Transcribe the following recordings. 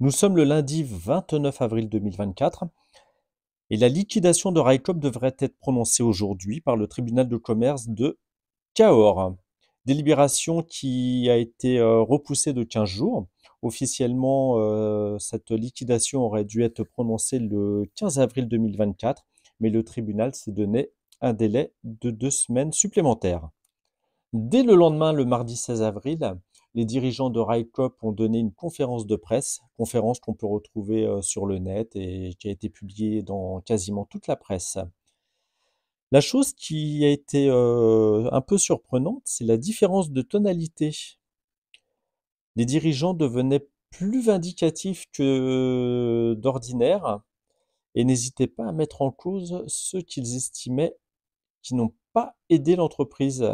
Nous sommes le lundi 29 avril 2024 et la liquidation de Railcoop devrait être prononcée aujourd'hui par le tribunal de commerce de Cahors. Délibération qui a été repoussée de 15 jours. Officiellement, cette liquidation aurait dû être prononcée le 15 avril 2024, mais le tribunal s'est donné un délai de 2 semaines supplémentaires. Dès le lendemain, le mardi 16 avril, les dirigeants de Railcoop ont donné une conférence de presse, conférence qu'on peut retrouver sur le net et qui a été publiée dans quasiment toute la presse. La chose qui a été un peu surprenante, c'est la différence de tonalité. Les dirigeants devenaient plus vindicatifs que d'ordinaire et n'hésitaient pas à mettre en cause ceux qu'ils estimaient qui n'ont pas aidé l'entreprise.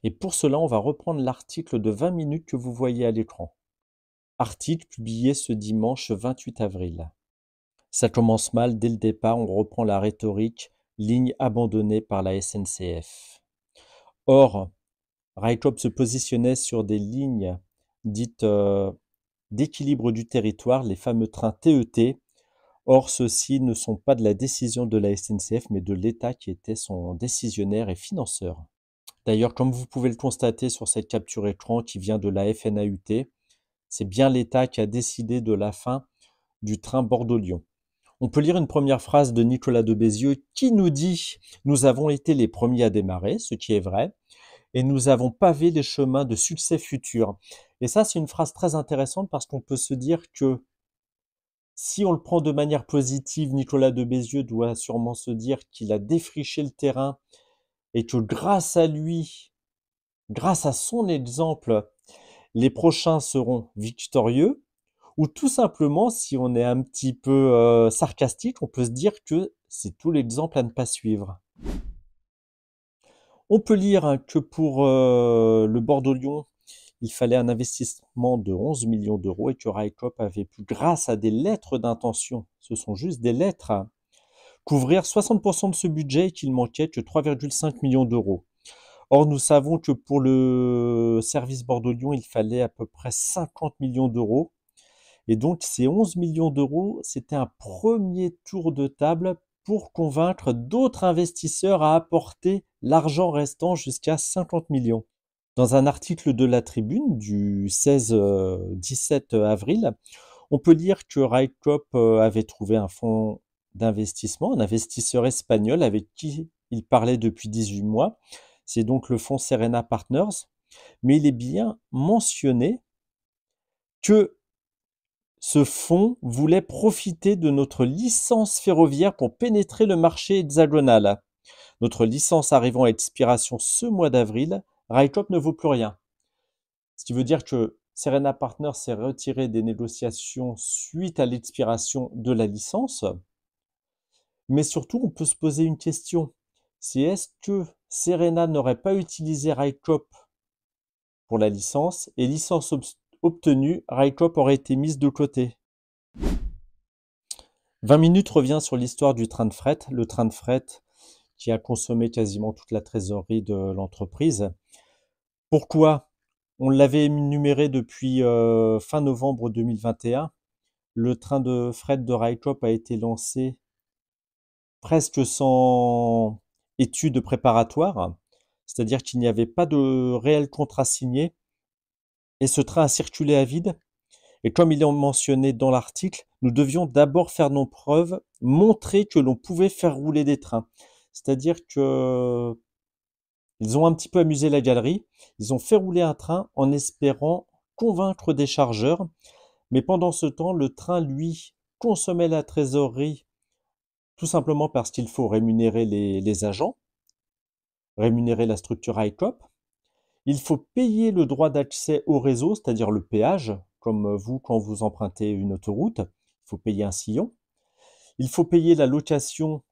Et pour cela, on va reprendre l'article de 20 minutes que vous voyez à l'écran. Article publié ce dimanche 28 avril. Ça commence mal dès le départ, on reprend la rhétorique, ligne abandonnée par la SNCF. Or, Railcoop se positionnait sur des lignes dites d'équilibre du territoire, les fameux trains TET. Or, ceux-ci ne sont pas de la décision de la SNCF, mais de l'État qui était son décisionnaire et financeur. D'ailleurs, comme vous pouvez le constater sur cette capture écran qui vient de la FNAUT, c'est bien l'État qui a décidé de la fin du train Bordeaux-Lyon. On peut lire une première phrase de Nicolas de Bézieux qui nous dit « Nous avons été les premiers à démarrer », ce qui est vrai, et nous avons pavé les chemins de succès futurs. Et ça, c'est une phrase très intéressante parce qu'on peut se dire que si on le prend de manière positive, Nicolas de Bézieux doit sûrement se dire qu'il a défriché le terrain et que grâce à lui, grâce à son exemple, les prochains seront victorieux, ou tout simplement, si on est un petit peu sarcastique, on peut se dire que c'est tout l'exemple à ne pas suivre. On peut lire que pour le Bordeaux-Lyon, il fallait un investissement de 11 millions d'euros et que Railcoop avait pu, grâce à des lettres d'intention, ce sont juste des lettres, couvrir 60% de ce budget et qu'il manquait que 3,5 millions d'euros. Or, nous savons que pour le service Bordeaux-Lyon, il fallait à peu près 50 millions d'euros. Et donc, ces 11 millions d'euros, c'était un premier tour de table pour convaincre d'autres investisseurs à apporter l'argent restant jusqu'à 50 millions. Dans un article de la Tribune du 16-17 avril, on peut lire que Railcoop avait trouvé un fonds d'investissement, un investisseur espagnol avec qui il parlait depuis 18 mois. C'est donc le fonds Serena Partners. Mais il est bien mentionné que ce fonds voulait profiter de notre licence ferroviaire pour pénétrer le marché hexagonal. Notre licence arrivant à expiration ce mois d'avril, Railcoop ne vaut plus rien. Ce qui veut dire que Serena Partners s'est retiré des négociations suite à l'expiration de la licence. Mais surtout, on peut se poser une question. C'est est-ce que Serena n'aurait pas utilisé Railcoop pour la licence et licence obtenue, Railcoop aurait été mise de côté. 20 minutes revient sur l'histoire du train de fret, le train de fret qui a consommé quasiment toute la trésorerie de l'entreprise. Pourquoi? On l'avait énuméré depuis fin novembre 2021. Le train de fret de Railcoop a été lancé presque sans études préparatoires, c'est-à-dire qu'il n'y avait pas de réel contrat signé et ce train a circulé à vide. Et comme il est mentionné dans l'article, nous devions d'abord faire nos preuves, montrer que l'on pouvait faire rouler des trains. C'est-à-dire que ils ont un petit peu amusé la galerie, ils ont fait rouler un train en espérant convaincre des chargeurs, mais pendant ce temps, le train, lui, consommait la trésorerie tout simplement parce qu'il faut rémunérer les agents, rémunérer la structure ICOP. Il faut payer le droit d'accès au réseau, c'est-à-dire le péage, comme vous quand vous empruntez une autoroute, il faut payer un sillon. Il faut payer la location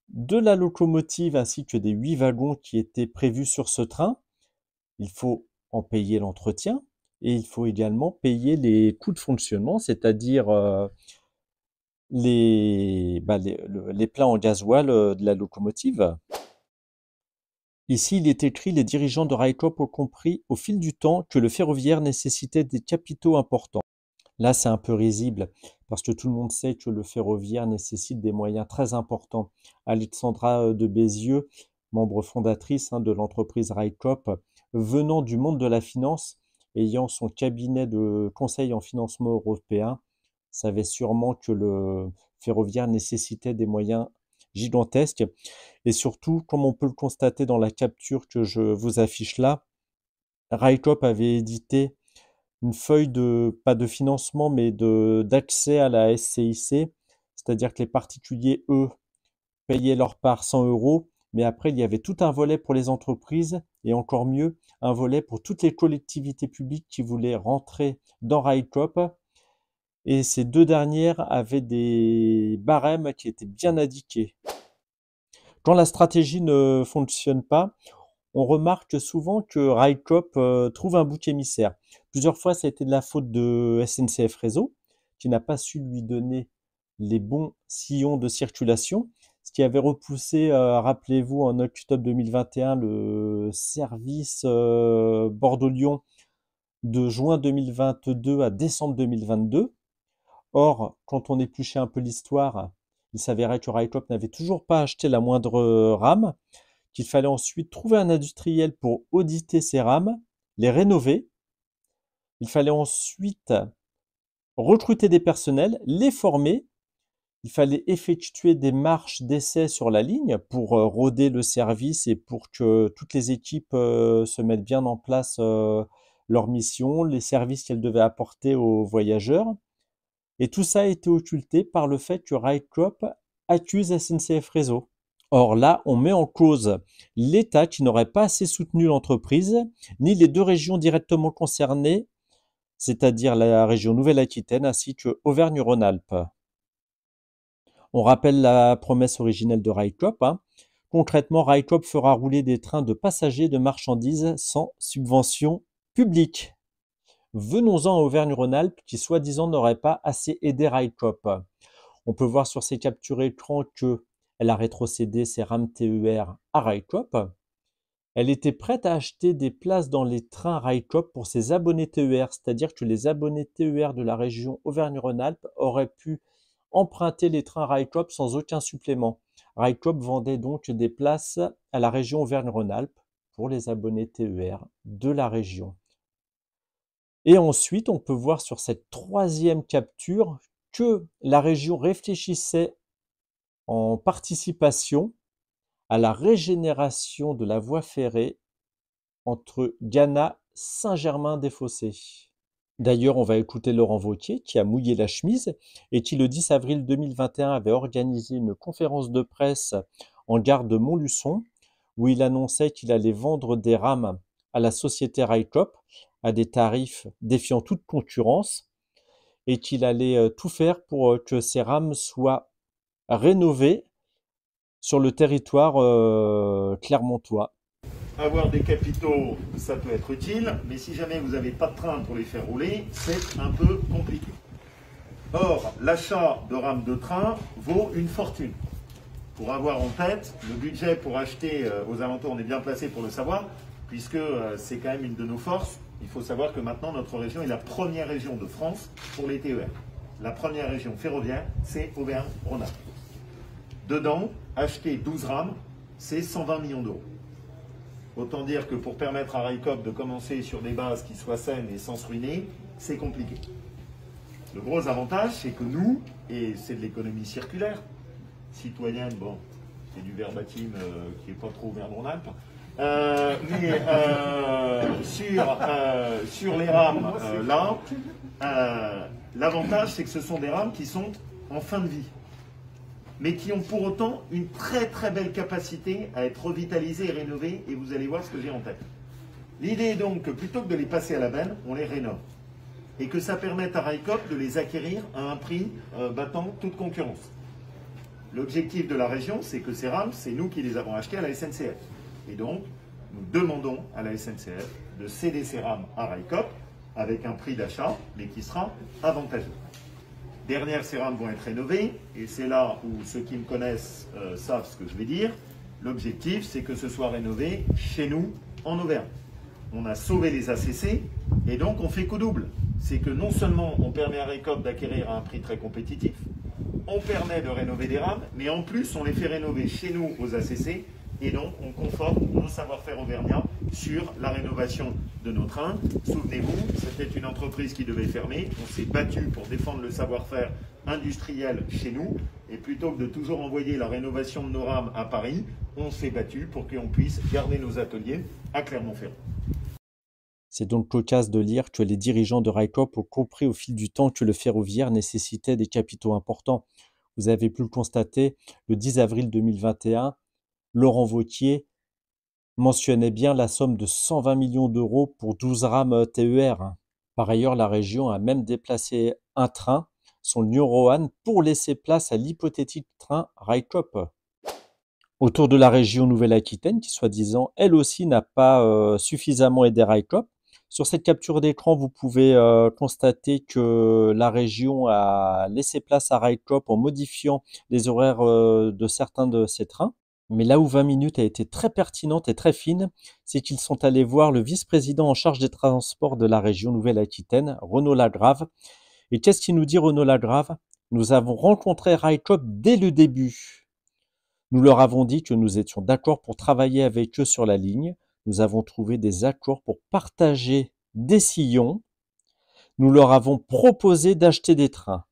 de la locomotive ainsi que des 8 wagons qui étaient prévus sur ce train. Il faut en payer l'entretien et il faut également payer les coûts de fonctionnement, c'est-à-dire les pleins en gasoil de la locomotive. Ici, il est écrit: les dirigeants de Railcoop ont compris au fil du temps que le ferroviaire nécessitait des capitaux importants. Là, c'est un peu risible parce que tout le monde sait que le ferroviaire nécessite des moyens très importants. Alexandra de Bézieux, membre fondatrice de l'entreprise RICOP, venant du monde de la finance, ayant son cabinet de conseil en financement européen, savait sûrement que le ferroviaire nécessitait des moyens gigantesques. Et surtout, comme on peut le constater dans la capture que je vous affiche là, RICOP avait édité une feuille de, pas de financement, mais d'accès à la SCIC, c'est-à-dire que les particuliers, eux, payaient leur part 100 euros, mais après, il y avait tout un volet pour les entreprises, et encore mieux, un volet pour toutes les collectivités publiques qui voulaient rentrer dans RICOP, et ces deux dernières avaient des barèmes qui étaient bien indiqués. Quand la stratégie ne fonctionne pas, on remarque souvent que RICOP trouve un bouc émissaire. Plusieurs fois, ça a été de la faute de SNCF Réseau, qui n'a pas su lui donner les bons sillons de circulation, ce qui avait repoussé, rappelez-vous, en octobre 2021, le service Bordeaux-Lyon de juin 2022 à décembre 2022. Or, quand on épluchait un peu l'histoire, il s'avérait que RICOP n'avait toujours pas acheté la moindre rame, qu'il fallait ensuite trouver un industriel pour auditer ces rames, les rénover. Il fallait ensuite recruter des personnels, les former. Il fallait effectuer des marches d'essai sur la ligne pour roder le service et pour que toutes les équipes se mettent bien en place leur mission, les services qu'elles devaient apporter aux voyageurs. Et tout ça a été occulté par le fait que RICOP accuse SNCF Réseau. Or là, on met en cause l'État qui n'aurait pas assez soutenu l'entreprise, ni les deux régions directement concernées, c'est-à-dire la région Nouvelle-Aquitaine ainsi que Auvergne-Rhône-Alpes. On rappelle la promesse originelle de RICOP. Concrètement, RICOP fera rouler des trains de passagers et de marchandises sans subvention publique. Venons-en à Auvergne-Rhône-Alpes qui, soi-disant, n'aurait pas assez aidé RICOP. On peut voir sur ces captures écran qu'elle a rétrocédé ses rames TER à RICOP. Elle était prête à acheter des places dans les trains RICOP pour ses abonnés TER, c'est-à-dire que les abonnés TER de la région Auvergne-Rhône-Alpes auraient pu emprunter les trains RICOP sans aucun supplément. RICOP vendait donc des places à la région Auvergne-Rhône-Alpes pour les abonnés TER de la région. Et ensuite, on peut voir sur cette troisième capture que la région réfléchissait en participation à la régénération de la voie ferrée entre Gannat et Saint-Germain-des-Fossés. D'ailleurs, on va écouter Laurent Wauquiez qui a mouillé la chemise et qui, le 10 avril 2021, avait organisé une conférence de presse en gare de Montluçon où il annonçait qu'il allait vendre des rames à la société RICOP à des tarifs défiant toute concurrence et qu'il allait tout faire pour que ces rames soient rénovées sur le territoire clermontois. Avoir des capitaux, ça peut être utile, mais si jamais vous n'avez pas de train pour les faire rouler, c'est un peu compliqué. Or, l'achat de rames de train vaut une fortune. Pour avoir en tête, le budget pour acheter aux alentours, on est bien placé pour le savoir, puisque c'est quand même une de nos forces. Il faut savoir que maintenant, notre région est la première région de France pour les TER. La première région ferroviaire, c'est Auvergne-Rhône-Alpes. Dedans, acheter 12 rames, c'est 120 millions d'euros. Autant dire que pour permettre à RICOP de commencer sur des bases qui soient saines et sans se ruiner, c'est compliqué. Le gros avantage, c'est que nous, et c'est de l'économie circulaire, citoyenne, bon, c'est du verbatim qui n'est pas trop Auvergne-Rhône-Alpes, mais sur les rames, l'avantage, c'est que ce sont des rames qui sont en fin de vie, mais qui ont pour autant une très très belle capacité à être revitalisées et rénovées, et vous allez voir ce que j'ai en tête. L'idée est donc que plutôt que de les passer à la benne, on les rénove, et que ça permette à RICOP de les acquérir à un prix battant toute concurrence. L'objectif de la région, c'est que ces rames, c'est nous qui les avons achetées à la SNCF. Et donc, nous demandons à la SNCF de céder ces rames à RICOP avec un prix d'achat, mais qui sera avantageux. Derrière, ces rames vont être rénovées, et c'est là où ceux qui me connaissent savent ce que je vais dire. L'objectif, c'est que ce soit rénové chez nous, en Auvergne. On a sauvé les ACC, Et donc on fait coup double. C'est que non seulement on permet à Railcoop d'acquérir à un prix très compétitif, on permet de rénover des rames, mais en plus on les fait rénover chez nous aux ACC, et donc on conforte nos savoir-faire auvergnats sur la rénovation de nos trains. Souvenez-vous, c'était une entreprise qui devait fermer, on s'est battu pour défendre le savoir-faire industriel chez nous, et plutôt que de toujours envoyer la rénovation de nos rames à Paris, on s'est battu pour qu'on puisse garder nos ateliers à Clermont-Ferrand. C'est donc cocasse de lire que les dirigeants de Railcoop ont compris au fil du temps que le ferroviaire nécessitait des capitaux importants. Vous avez pu le constater, le 10 avril 2021, Laurent Wauquiez mentionnait bien la somme de 120 millions d'euros pour 12 rames TER. Par ailleurs, la région a même déplacé un train, son Lyon-Roanne, pour laisser place à l'hypothétique train Railcoop. Autour de la région Nouvelle-Aquitaine, qui soi-disant, elle aussi, n'a pas suffisamment aidé Railcoop. Sur cette capture d'écran, vous pouvez constater que la région a laissé place à Railcoop en modifiant les horaires de certains de ses trains. Mais là où 20 minutes a été très pertinente et très fine, c'est qu'ils sont allés voir le vice-président en charge des transports de la région Nouvelle-Aquitaine, Renaud Lagrave. Et qu'est-ce qu'il nous dit, Renaud Lagrave? Nous avons rencontré Railcoop dès le début. Nous leur avons dit que nous étions d'accord pour travailler avec eux sur la ligne. Nous avons trouvé des accords pour partager des sillons. Nous leur avons proposé d'acheter des trains.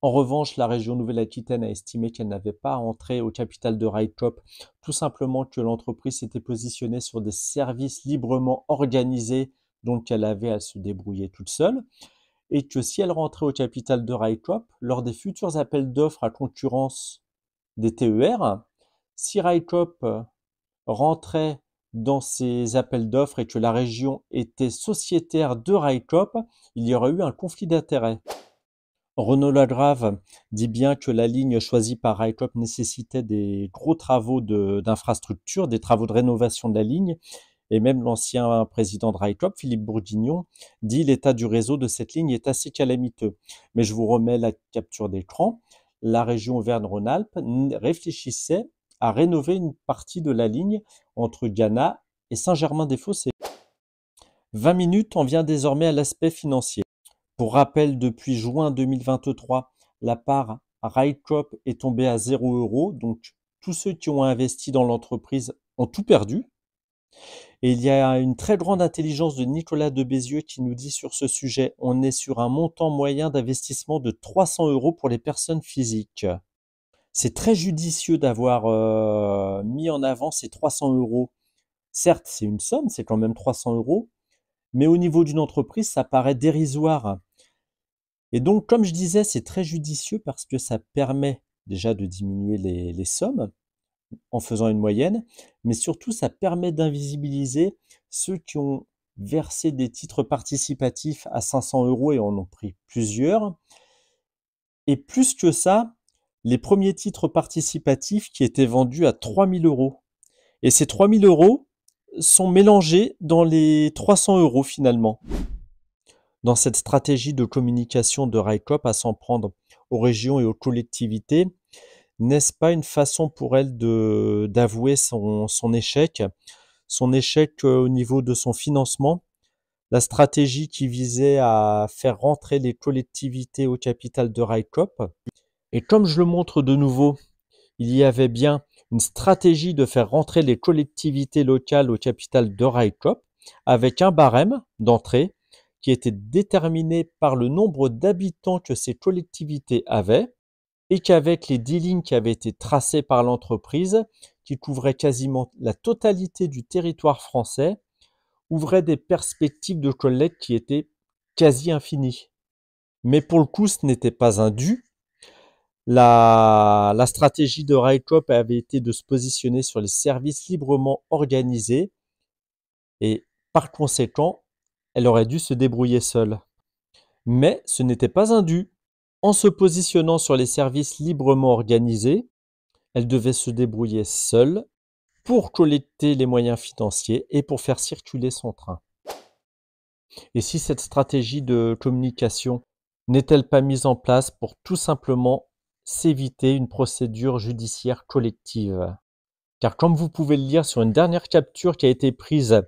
En revanche, la région Nouvelle-Aquitaine a estimé qu'elle n'avait pas à entrer au capital de Railcoop, tout simplement que l'entreprise s'était positionnée sur des services librement organisés, donc elle avait à se débrouiller toute seule, et que si elle rentrait au capital de Railcoop, lors des futurs appels d'offres à concurrence des TER, si Railcoop rentrait dans ces appels d'offres et que la région était sociétaire de Railcoop, il y aurait eu un conflit d'intérêts. Renaud Lagrave dit bien que la ligne choisie par Railcoop nécessitait des gros travaux d'infrastructure, des travaux de rénovation de la ligne, et même l'ancien président de Railcoop, Philippe Bourguignon, dit l'état du réseau de cette ligne est assez calamiteux. Mais je vous remets la capture d'écran. La région Auvergne-Rhône-Alpes réfléchissait à rénover une partie de la ligne entre Gannat et Saint-Germain-des-Fossés. 20 minutes en vient désormais à l'aspect financier. Pour rappel, depuis juin 2023, la part Railcoop est tombée à 0 €, donc tous ceux qui ont investi dans l'entreprise ont tout perdu. Et il y a une très grande intelligence de Nicolas de Bézieux qui nous dit sur ce sujet, on est sur un montant moyen d'investissement de 300 € pour les personnes physiques. C'est très judicieux d'avoir mis en avant ces 300 €. Certes, c'est une somme, c'est quand même 300 €, mais au niveau d'une entreprise, ça paraît dérisoire. Et donc, comme je disais, c'est très judicieux parce que ça permet déjà de diminuer les sommes en faisant une moyenne, mais surtout, ça permet d'invisibiliser ceux qui ont versé des titres participatifs à 500 € et en ont pris plusieurs. Et plus que ça, les premiers titres participatifs qui étaient vendus à 3000 €. Et ces 3000 € sont mélangés dans les 300 € finalement. Dans cette stratégie de communication de Railcoop à s'en prendre aux régions et aux collectivités, n'est-ce pas une façon pour elle d'avouer son échec au niveau de son financement? La stratégie qui visait à faire rentrer les collectivités au capital de Railcoop. Et comme je le montre de nouveau, il y avait bien une stratégie de faire rentrer les collectivités locales au capital de Railcoop avec un barème d'entrée qui était déterminé par le nombre d'habitants que ces collectivités avaient et qu'avec les 10 lignes qui avaient été tracées par l'entreprise, qui couvraient quasiment la totalité du territoire français, ouvraient des perspectives de collecte qui étaient quasi infinies. Mais pour le coup, ce n'était pas un dû. La stratégie de Railcoop avait été de se positionner sur les services librement organisés et par conséquent, elle aurait dû se débrouiller seule. Mais ce n'était pas un dû. En se positionnant sur les services librement organisés, elle devait se débrouiller seule pour collecter les moyens financiers et pour faire circuler son train. Et si cette stratégie de communication n'est-elle pas mise en place pour tout simplement s'éviter une procédure judiciaire collective? Car comme vous pouvez le lire sur une dernière capture qui a été prise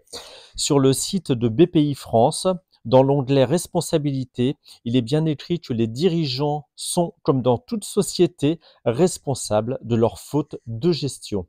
sur le site de BPI France, dans l'onglet Responsabilité, il est bien écrit que les dirigeants sont, comme dans toute société, responsables de leurs fautes de gestion.